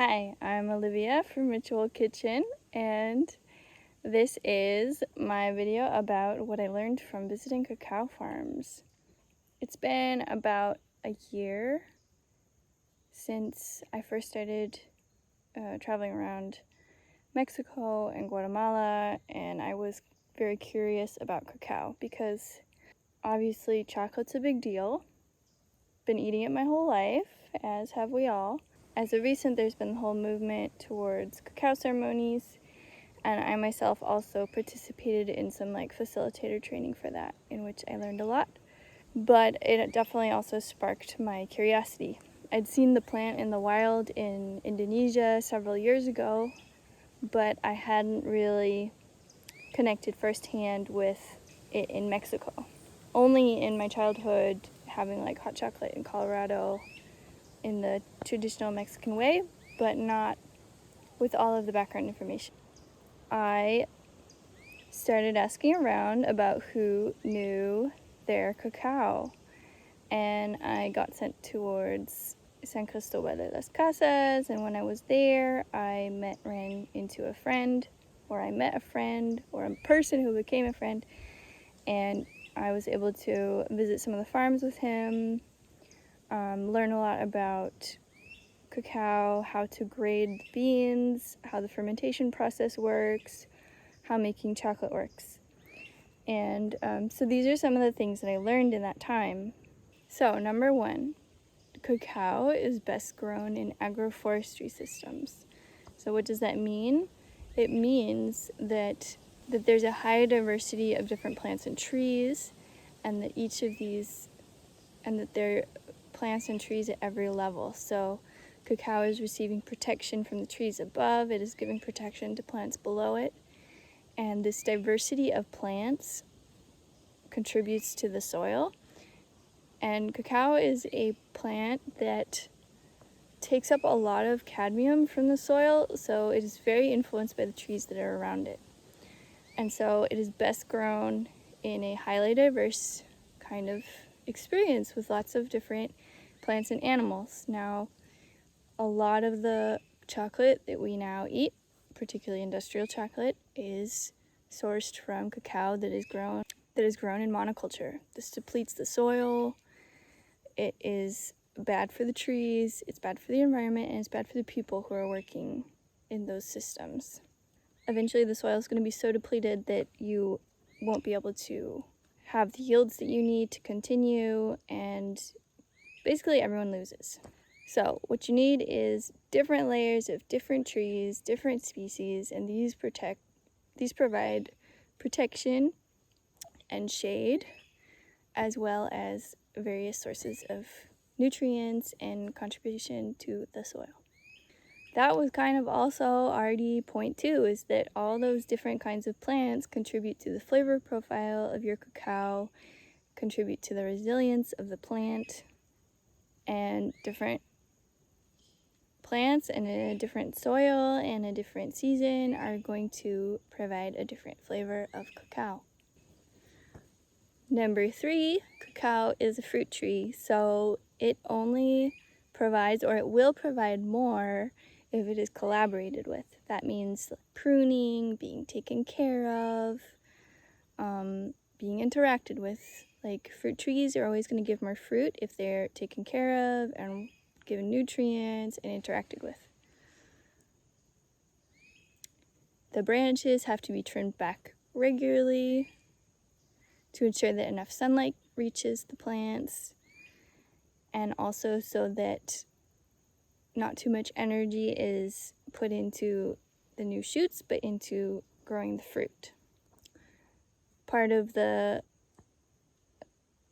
Hi, I'm Olivia from Ritual Kitchen, and this is my video about what I learned from visiting cacao farms. It's been about a year since I first started traveling around Mexico and Guatemala, and I was very curious about cacao because obviously chocolate's a big deal. Been eating it my whole life, as have we all. As of recent, there's been the whole movement towards cacao ceremonies, and I myself also participated in some facilitator training for that, in which I learned a lot. But it definitely also sparked my curiosity. I'd seen the plant in the wild in Indonesia several years ago, but I hadn't really connected firsthand with it in Mexico. Only in my childhood, having hot chocolate in Colorado in the traditional Mexican way, but not with all of the background information. I started asking around about who knew their cacao, and I got sent towards San Cristobal de las Casas, and when I was there, I met a friend, or a person who became a friend, and I was able to visit some of the farms with him, learn a lot about cacao, how to grade the beans, how the fermentation process works, how making chocolate works. And so these are some of the things that I learned in that time. So number one, cacao is best grown in agroforestry systems. So what does that mean? It means that there's a high diversity of different plants and trees, and that they're plants and trees at every level. So cacao is receiving protection from the trees above, it is giving protection to plants below it, and this diversity of plants contributes to the soil. And cacao is a plant that takes up a lot of cadmium from the soil, so it is very influenced by the trees that are around it. And so it is best grown in a highly diverse kind of experience with lots of different plants and animals. Now, a lot of the chocolate that we now eat, particularly industrial chocolate, is sourced from cacao that is grown in monoculture. This depletes the soil. It is bad for the trees, it's bad for the environment, and it's bad for the people who are working in those systems. Eventually the soil is going to be so depleted that you won't be able to have the yields that you need to continue, and basically everyone loses. So what you need is different layers of different trees, different species, and these provide protection and shade, as well as various sources of nutrients and contribution to the soil. That was kind of also already point two, is that all those different kinds of plants contribute to the flavor profile of your cacao, contribute to the resilience of the plant, and different plants in a different soil and a different season are going to provide a different flavor of cacao. Number three, cacao is a fruit tree, so it only provides, or it will provide more if it is collaborated with. That means pruning, being taken care of, being interacted with. Like, fruit trees are always going to give more fruit if they're taken care of and given nutrients and interacted with. The branches have to be trimmed back regularly to ensure that enough sunlight reaches the plants, and also so that not too much energy is put into the new shoots, but into growing the fruit. Part of the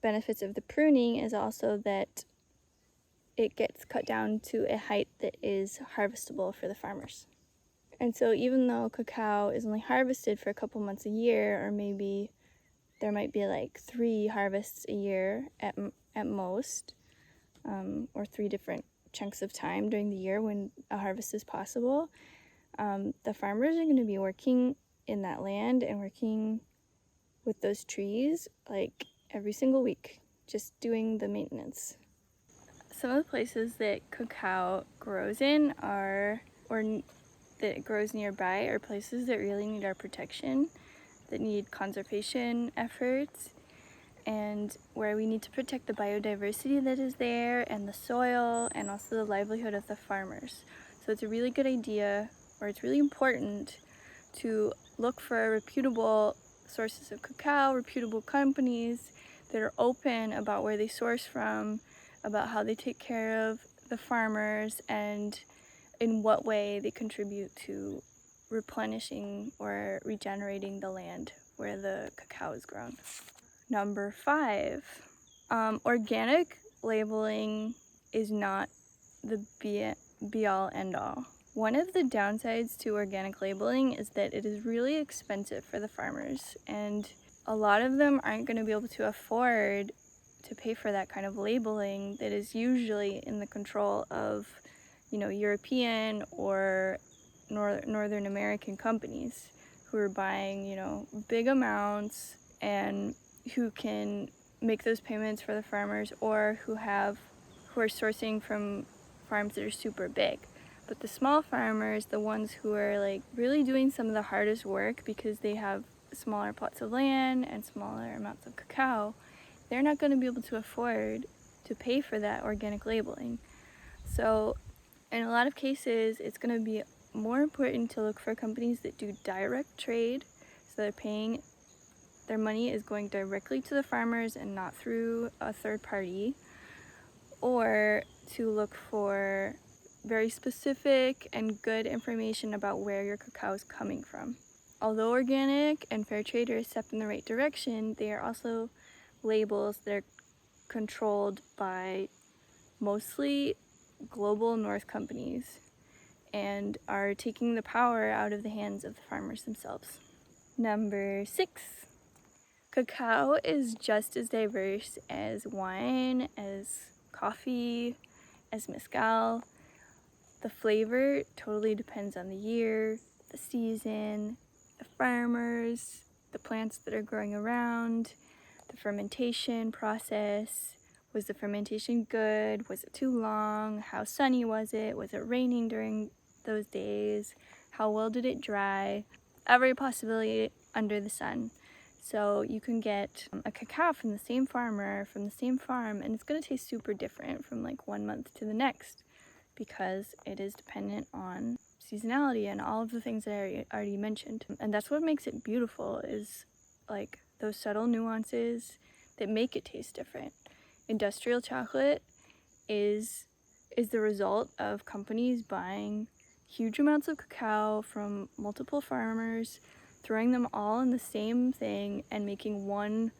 benefits of the pruning is also that it gets cut down to a height that is harvestable for the farmers. And so even though cacao is only harvested for a couple months a year, or maybe there might be 3 harvests a year at most, or 3 different chunks of time during the year when a harvest is possible, the farmers are going to be working in that land and working with those trees every single week, just doing the maintenance. some of the places that cacao grows in that it grows nearby are places that really need our protection, that need conservation efforts, and where we need to protect the biodiversity that is there and the soil and also the livelihood of the farmers. So it's a really good idea, or it's really important to look for reputable sources of cacao, reputable companies that are open about where they source from, about how they take care of the farmers, and in what way they contribute to replenishing or regenerating the land where the cacao is grown. Number 5, organic labeling is not the be-all end-all. One of the downsides to organic labeling is that it is really expensive for the farmers, and a lot of them aren't going to be able to afford to pay for that kind of labeling that is usually in the control of, European or Northern American companies who are buying, big amounts and who can make those payments for the farmers, or who are sourcing from farms that are super big. But the small farmers, the ones who are like really doing some of the hardest work because they have smaller plots of land and smaller amounts of cacao, they're not going to be able to afford to pay for that organic labeling. So in a lot of cases, it's going to be more important to look for companies that do direct trade, so their money is going directly to the farmers and not through a third party, or to look for very specific and good information about where your cacao is coming from. Although organic and fair trade are a step in the right direction, they are also labels that are controlled by mostly global north companies and are taking the power out of the hands of the farmers themselves. Number 6, cacao is just as diverse as wine, as coffee, as mezcal. The flavor totally depends on the year, the season, the farmers, the plants that are growing around, the fermentation process. Was the fermentation good? Was it too long? How sunny was it? Was it raining during those days? How well did it dry? Every possibility under the sun. So you can get a cacao from the same farmer, from the same farm, and it's going to taste super different from like one month to the next, because it is dependent on seasonality and all of the things that I already mentioned. And that's what makes it beautiful, is like those subtle nuances that make it taste different. Industrial chocolate is the result of companies buying huge amounts of cacao from multiple farmers, throwing them all in the same thing and making one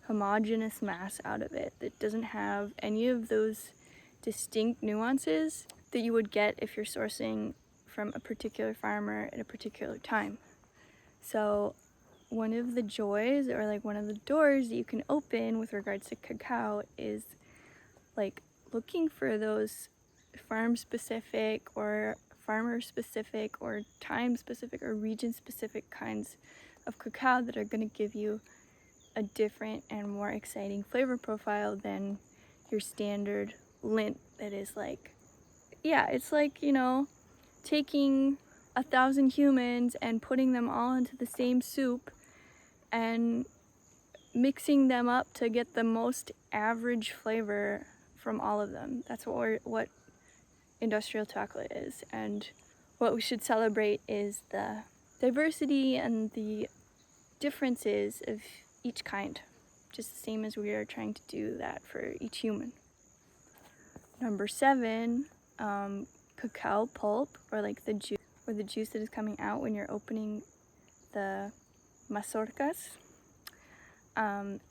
homogeneous mass out of it that doesn't have any of those distinct nuances that you would get if you're sourcing from a particular farmer at a particular time. So one of the joys, or like one of the doors that you can open with regards to cacao, is like looking for those farm specific or farmer specific or time specific or region specific kinds of cacao that are going to give you a different and more exciting flavor profile than your standard lint that is like, it's like, taking 1,000 humans and putting them all into the same soup and mixing them up to get the most average flavor from all of them. That's what industrial chocolate is. And what we should celebrate is the diversity and the differences of each kind, just the same as we are trying to do that for each human. Number 7, cacao pulp, or like the juice that is coming out when you're opening the mazorcas,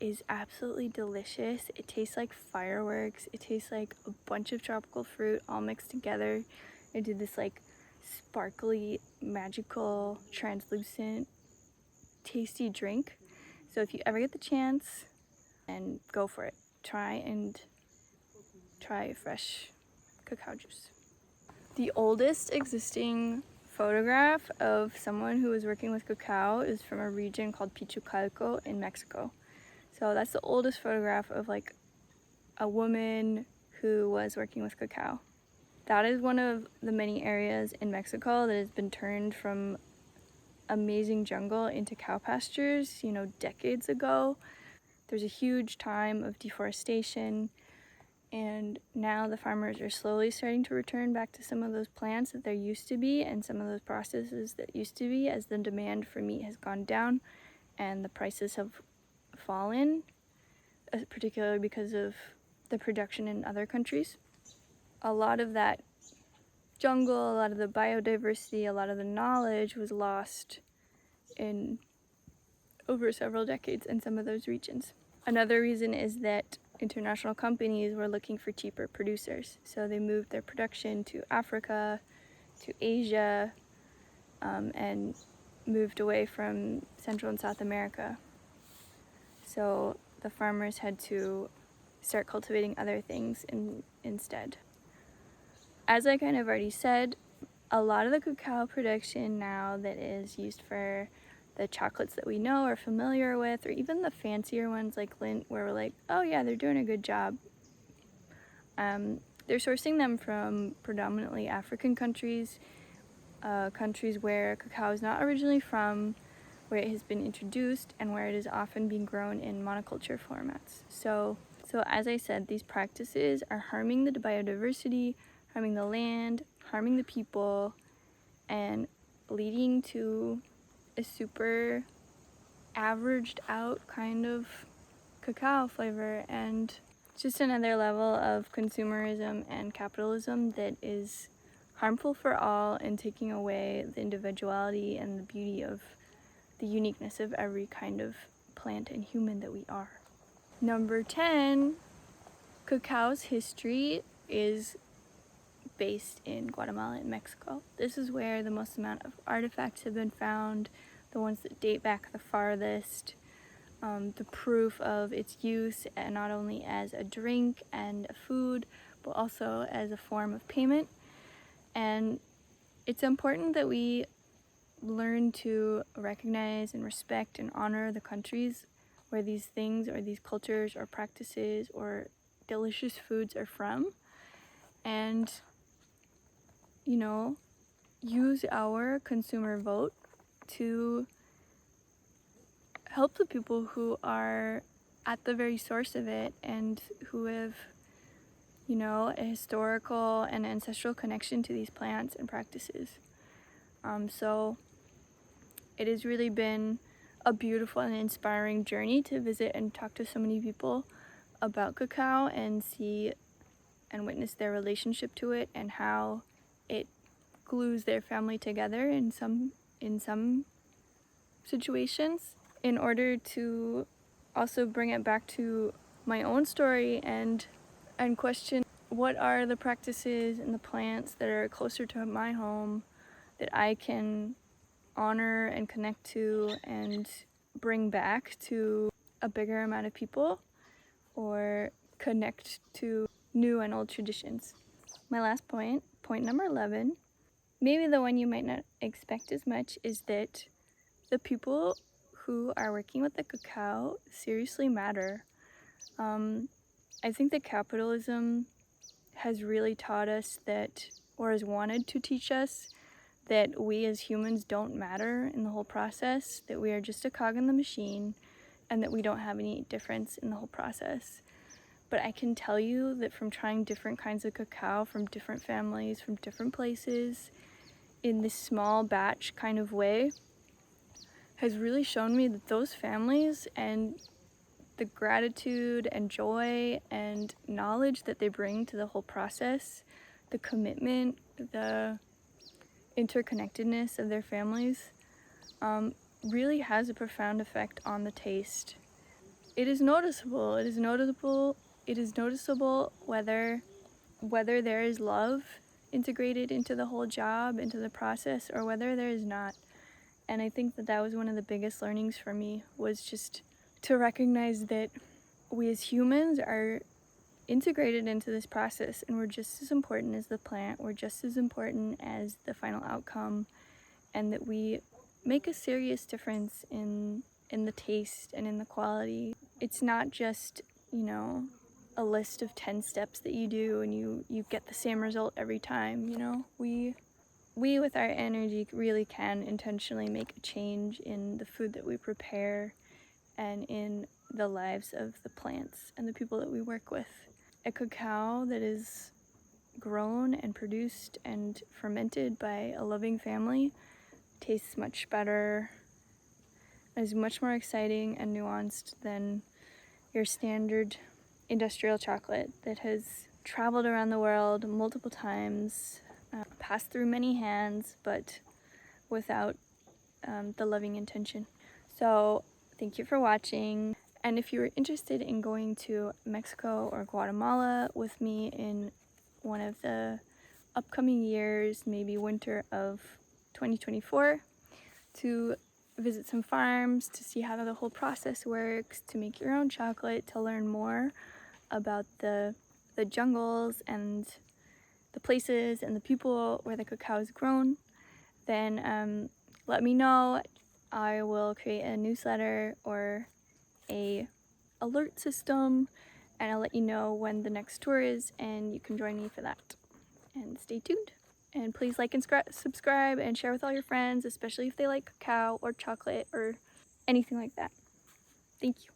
is absolutely delicious. It tastes like fireworks. It tastes like a bunch of tropical fruit all mixed together into this like sparkly, magical, translucent, tasty drink. So if you ever get the chance, and go for it. Try fresh cacao juice. The oldest existing photograph of someone who was working with cacao is from a region called Pichucalco in Mexico. So that's the oldest photograph of like a woman who was working with cacao. That is one of the many areas in Mexico that has been turned from amazing jungle into cow pastures, decades ago. There's a huge time of deforestation, and now the farmers are slowly starting to return back to some of those plants that there used to be and some of those processes that used to be, as the demand for meat has gone down and the prices have fallen, particularly because of the production in other countries. A lot of that jungle, a lot of the biodiversity, a lot of the knowledge was lost in over several decades in some of those regions. Another reason is that international companies were looking for cheaper producers, so they moved their production to Africa, to Asia, and moved away from Central and South America. So the farmers had to start cultivating other things instead. As I kind of already said, a lot of the cacao production now that is used for the chocolates that we know are familiar with, or even the fancier ones like Lindt, where we're like, oh yeah, they're doing a good job. They're sourcing them from predominantly African countries, countries where cacao is not originally from, where it has been introduced, and where it is often being grown in monoculture formats. So as I said, these practices are harming the biodiversity, harming the land, harming the people, and leading to a super averaged out kind of cacao flavor, and just another level of consumerism and capitalism that is harmful for all and taking away the individuality and the beauty of the uniqueness of every kind of plant and human that we are. Number 10, cacao's history is based in Guatemala and Mexico. This is where the most amount of artifacts have been found, the ones that date back the farthest, the proof of its use, and not only as a drink and a food, but also as a form of payment. And it's important that we learn to recognize and respect and honor the countries where these things or these cultures or practices or delicious foods are from, and use our consumer vote to help the people who are at the very source of it and who have a historical and ancestral connection to these plants and practices. So it has really been a beautiful and inspiring journey to visit and talk to so many people about cacao and see and witness their relationship to it and how it glues their family together in some situations. In order to also bring it back to my own story and question what are the practices and the plants that are closer to my home that I can honor and connect to and bring back to a bigger amount of people, or connect to new and old traditions. My last point number 11, maybe the one you might not expect as much, is that the people who are working with the cacao seriously matter. I think that capitalism has really taught us that, or has wanted to teach us, that we as humans don't matter in the whole process, that we are just a cog in the machine, and that we don't have any difference in the whole process. But I can tell you that from trying different kinds of cacao from different families, from different places, in this small batch kind of way, has really shown me that those families and the gratitude and joy and knowledge that they bring to the whole process, the commitment, the interconnectedness of their families, really has a profound effect on the taste. It is noticeable. It is noticeable whether there is love integrated into the whole job, into the process, or whether there is not. And I think that was one of the biggest learnings for me, was just to recognize that we as humans are integrated into this process, and we're just as important as the plant, we're just as important as the final outcome, and that we make a serious difference in the taste and in the quality. It's not just, a list of 10 steps that you do and you get the same result every time, you know. We with our energy really can intentionally make a change in the food that we prepare and in the lives of the plants and the people that we work with. A cacao that is grown and produced and fermented by a loving family tastes much better, is much more exciting and nuanced than your standard industrial chocolate that has traveled around the world multiple times, passed through many hands, but without the loving intention. So thank you for watching. And if you were interested in going to Mexico or Guatemala with me in one of the upcoming years, maybe winter of 2024, to visit some farms, to see how the whole process works, to make your own chocolate, to learn more about the jungles and the places and the people where the cacao is grown, then let me know. I will create a newsletter or a alert system, and I'll let you know when the next tour is, and you can join me for that. And stay tuned. And please like and subscribe and share with all your friends, especially if they like cacao or chocolate or anything like that. Thank you.